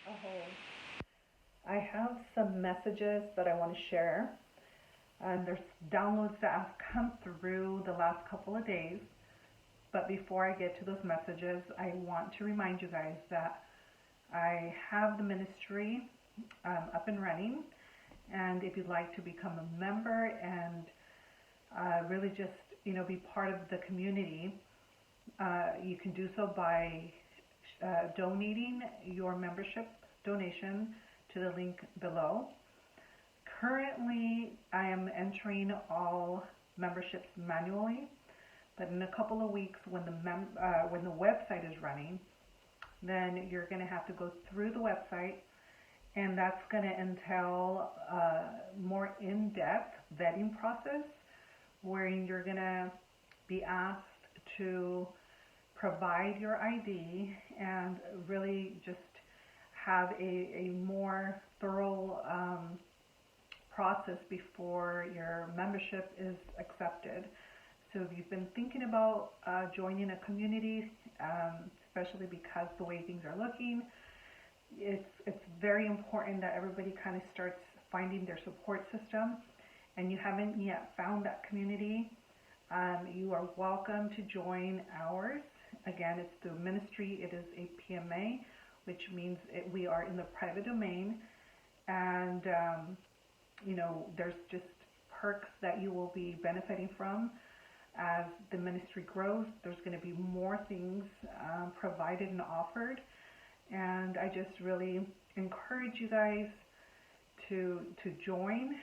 Oh, I have some messages that I want to share, and there's downloads that have come through the last couple of days. But before I get to those messages, I want to remind you guys that I have the ministry up and running. And if you'd like to become a member and really just be part of the community, you can do so by donating your membership donation to the link below. Currently, I am entering all memberships manually, but in a couple of weeks, when the website is running, then you're going to have to go through the website, and that's going to entail a more in-depth vetting process where you're going to be asked to provide your ID and really just have a more thorough process before your membership is accepted. So if you've been thinking about joining a community, especially because the way things are looking, it's very important that everybody kind of starts finding their support system, and you haven't yet found that community, you are welcome to join ours. Again, it's through ministry. It is a PMA, which means we are in the private domain, and there's just perks that you will be benefiting from as the ministry grows. There's going to be more things provided and offered, and I just really encourage you guys to join.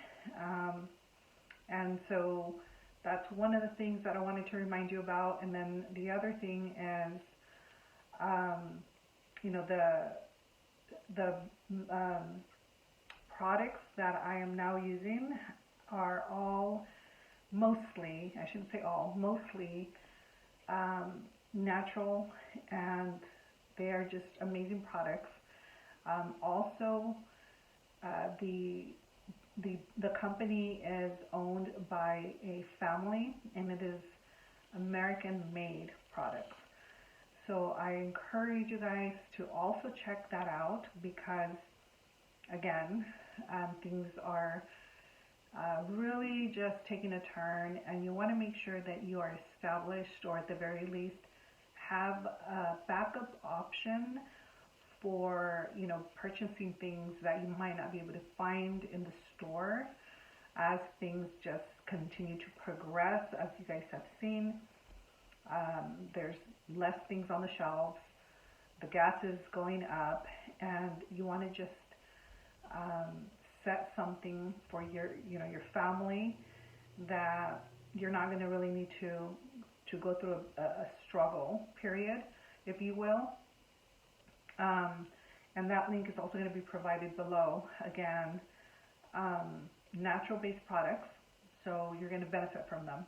And so that's one of the things that I wanted to remind you about. And then the other thing is, the products that I am now using are all mostly, I shouldn't say all, mostly natural, and they are just amazing products. Also, the company is owned by a family, and it is American-made products. So I encourage you guys to also check that out because, again, things are really just taking a turn, and you want to make sure that you are established, or at the very least have a backup option for purchasing things that you might not be able to find in the store as things just continue to progress. As you guys have seen, there's less things on the shelves, the gas is going up, and you want to just set something for your family that you're not going to really need to go through a struggle period, if you will. And that link is also going to be provided below. Again, natural-based products, so you're going to benefit from them.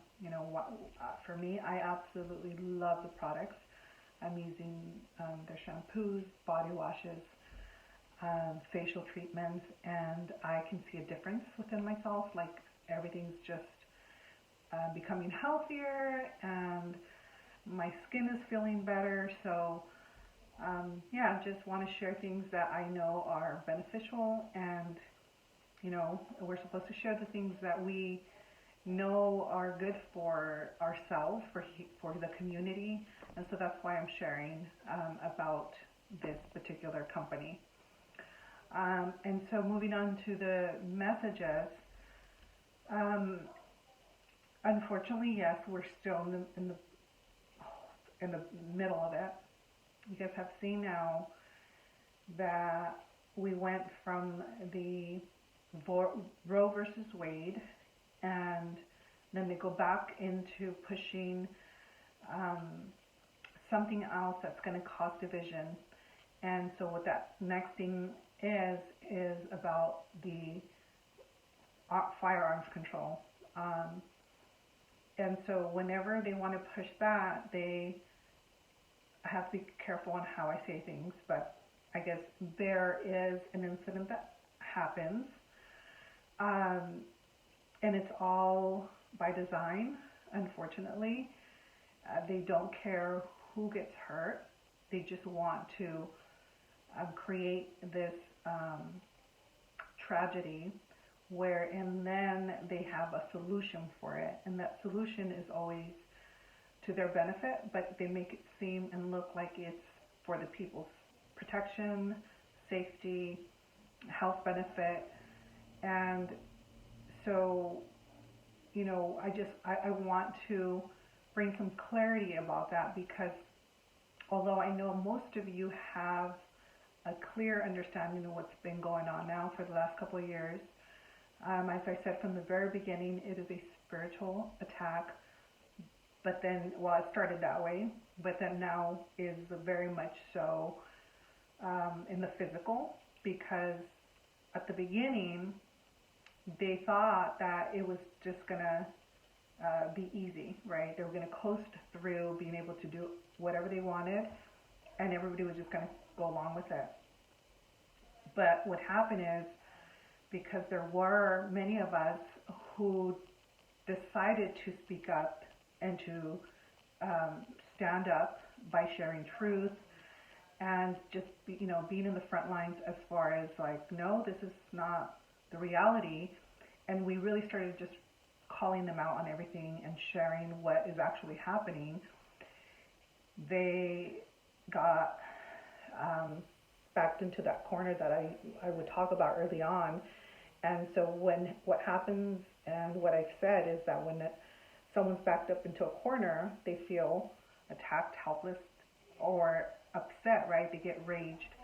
For me, I absolutely love the products. I'm using their shampoos, body washes, facial treatments, and I can see a difference within myself. Like, everything's just becoming healthier, and my skin is feeling better. So just want to share things that I know are beneficial, and we're supposed to share the things that we know are good for ourselves, for the community, and so that's why I'm sharing about this particular company. And so moving on to the messages, unfortunately, yes, we're still in the middle of it. You guys have seen now that we went from the Roe versus Wade, and then they go back into pushing something else that's going to cause division. And so what that next thing is about the firearms control. And so whenever they want to push that, they have to be careful on how I say things, but I guess there is an incident that happens, and it's all by design, unfortunately. They don't care who gets hurt. They just want to create this tragedy where, and then they have a solution for it, and that solution is always to their benefit, but they make it seem and look like it's for the people's protection, safety, health benefit. And so, you know, I want to bring some clarity about that, because although I know most of you have a clear understanding of what's been going on now for the last couple of years, as I said from the very beginning, it is a spiritual attack. But then, well, it started that way, but then now is very much so in the physical, because at the beginning, they thought that it was just going to be easy, right? They were going to coast through being able to do whatever they wanted, and everybody was just going to go along with it. But what happened is, because there were many of us who decided to speak up and to stand up by sharing truth and just being in the front lines as far as like, no, this is not the reality, and we really started just calling them out on everything and sharing what is actually happening. They got backed into that corner that I would talk about early on. And so what happens, and what I've said, is that when someone's backed up into a corner, they feel attacked, helpless, or upset, right? They get raged.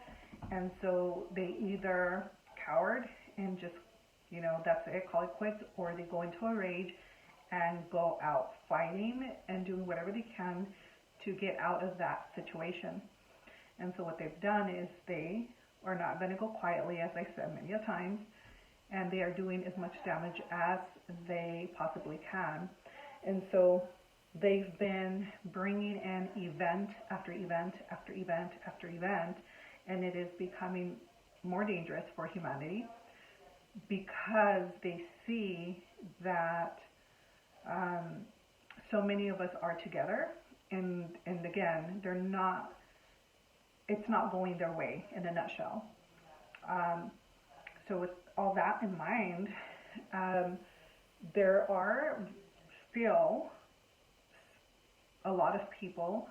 And so they either cowered and just, that's it, call it quits, or they go into a rage and go out fighting and doing whatever they can to get out of that situation. And so what they've done is they are not going to go quietly, as I said many a times, and they are doing as much damage as they possibly can. And so they've been bringing in event after event after event after event, and it is becoming more dangerous for humanity, because they see that so many of us are together, and again, it's not going their way in a nutshell. So with all that in mind, there are still a lot of people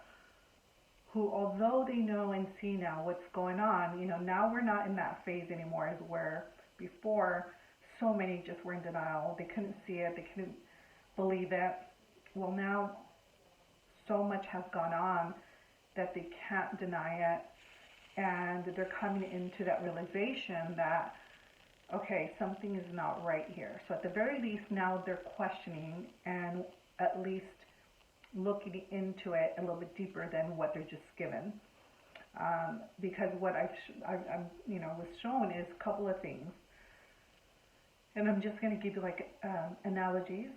who, although they know and see now what's going on, now we're not in that phase anymore as where before so many just were in denial. They couldn't see it, they couldn't believe it. Well, now so much has gone on that they can't deny it, and they're coming into that realization that, okay, something is not right here. So at the very least, now they're questioning and at least looking into it a little bit deeper than what they're just given. Because what was shown is a couple of things, and I'm just going to give you like analogies,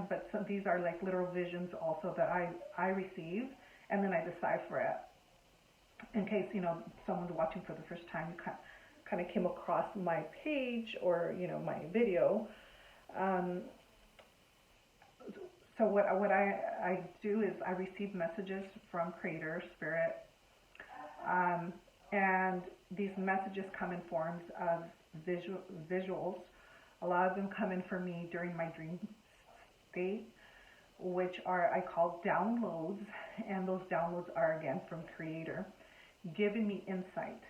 but these are like literal visions also that I receive, and then I decipher it. In case someone's watching for the first time, you kind of came across my page or my video. So what I do is I receive messages from Creator Spirit, and these messages come in forms of visuals. A lot of them come in for me during my dream state, which I call downloads, and those downloads are again from Creator, giving me insight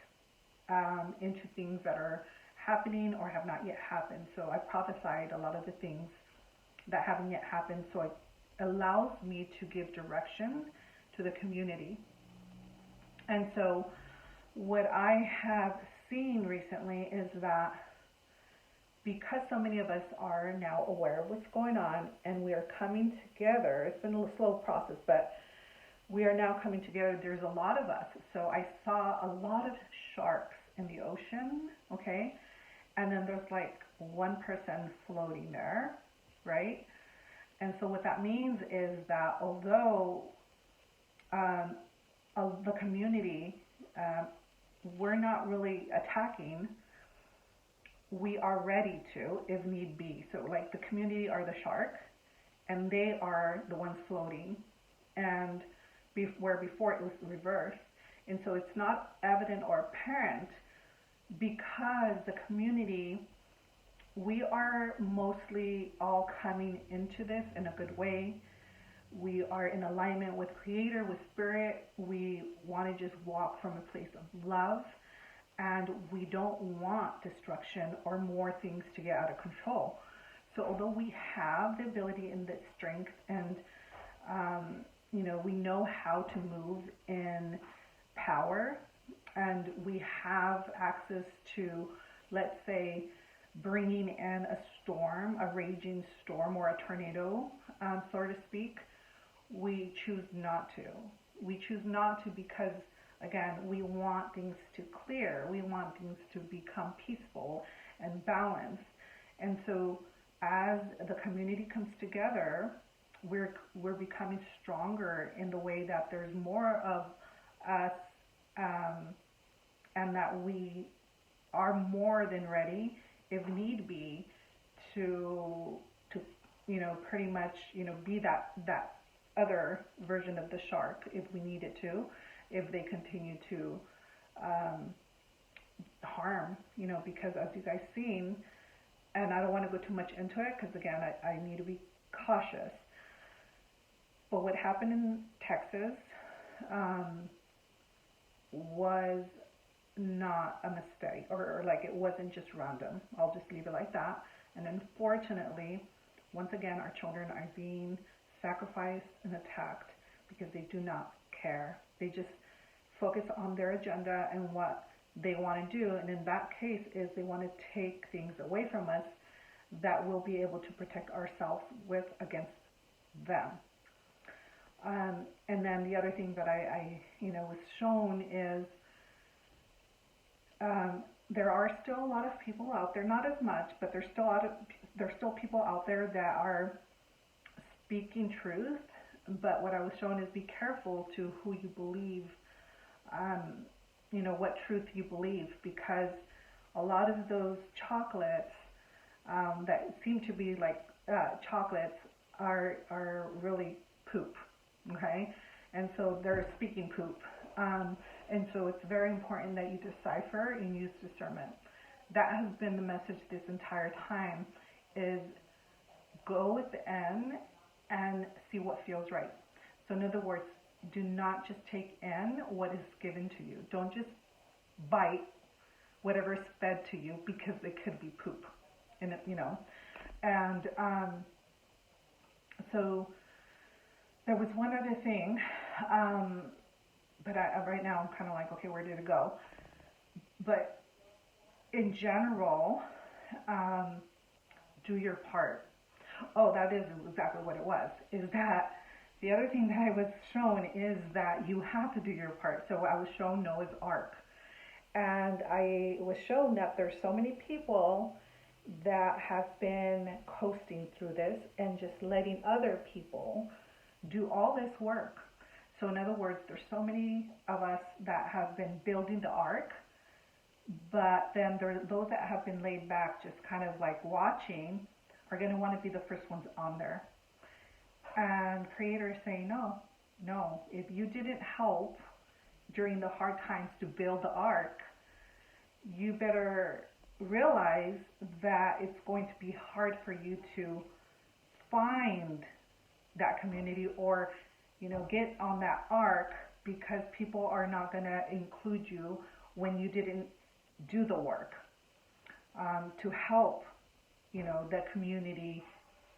into things that are happening or have not yet happened. So I prophesied a lot of the things that haven't yet happened, so it allows me to give direction to the community. And so what I have seen recently is that because so many of us are now aware of what's going on and we are coming together, it's been a slow process, but we are now coming together. There's a lot of us. So I saw a lot of sharks in the ocean, okay? And then there's like one person floating there, right? And so what that means is that although the community, we're not really attacking, we are ready to, if need be. So like the community are the shark, and they are the ones floating. And where before it was reversed, And so it's not evident or apparent because the community, we are mostly all coming into this in a good way. We are in alignment with Creator, with Spirit. We want to just walk from a place of love, and we don't want destruction or more things to get out of control. So although we have the ability and the strength, and we know how to move in power, and we have access to, let's say, bringing in a storm, a raging storm or a tornado, so to speak, we choose not to. We choose not to because, again, we want things to clear. We want things to become peaceful and balanced. And so as the community comes together, we're becoming stronger in the way that there's more of us, and that we are more than ready, if need be, to pretty much be that other version of the shark if we needed to, if they continue to harm, because as you guys seen, and I don't want to go too much into it because again I need to be cautious, but what happened in Texas was not a mistake, or like it wasn't just random. I'll just leave it like that. And unfortunately, once again, our children are being sacrificed and attacked because they do not care. They just focus on their agenda and what they want to do, and in that case is they want to take things away from us that we'll be able to protect ourselves with against them. And then the other thing that I was shown is there are still a lot of people out there, not as much, but there's still people out there that are speaking truth. But what I was shown is be careful to who you believe, what truth you believe, because a lot of those chocolates that seem to be like chocolates are really poop, okay? And so they're speaking poop. And so it's very important that you decipher and use discernment. That has been the message this entire time, is go within and see what feels right. So in other words, do not just take in what is given to you. Don't just bite whatever is fed to you because it could be poop. And so there was one other thing, but right now I'm kind of like, okay, where did it go? But in general, do your part. Oh, that is exactly what it was. Is that the other thing that I was shown is that you have to do your part. So I was shown Noah's Ark. And I was shown that there's so many people that have been coasting through this and just letting other people do all this work. So in other words, there's so many of us that have been building the ark, but then there are those that have been laid back just kind of like watching are going to want to be the first ones on there. And Creator is saying, no, if you didn't help during the hard times to build the ark, you better realize that it's going to be hard for you to find that community or get on that ark, because people are not going to include you when you didn't do the work to help the community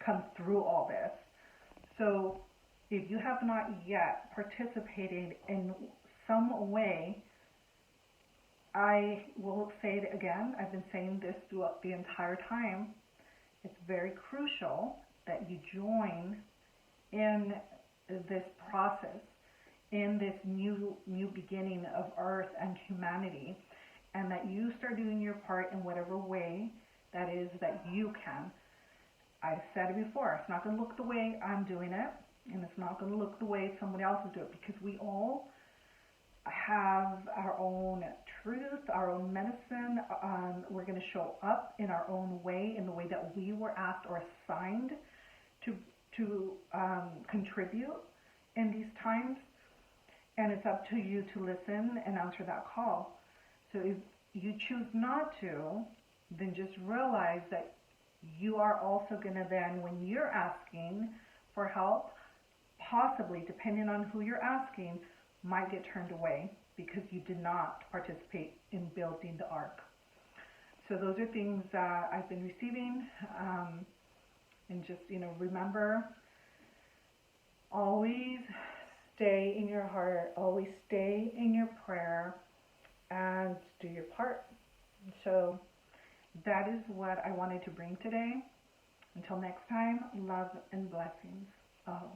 come through all this. So if you have not yet participated in some way, I will say it again, I've been saying this throughout the entire time, it's very crucial that you join in this process, in this new beginning of Earth and humanity, and that you start doing your part in whatever way that is that you can. I've said it before, it's not going to look the way I'm doing it, and it's not going to look the way somebody else is doing it, because we all have our own truth, our own medicine. We're going to show up in our own way, in the way that we were asked or assigned to contribute in these times. and it's up to you to listen and answer that call. So if you choose not to, then just realize that you are also going to then, when you're asking for help, possibly, depending on who you're asking, might get turned away because you did not participate in building the ark. So those are things that I've been receiving, and just, remember, always stay in your heart, always stay in your prayer, and do your part. So that is what I wanted to bring today. Until next time, love and blessings. Oh.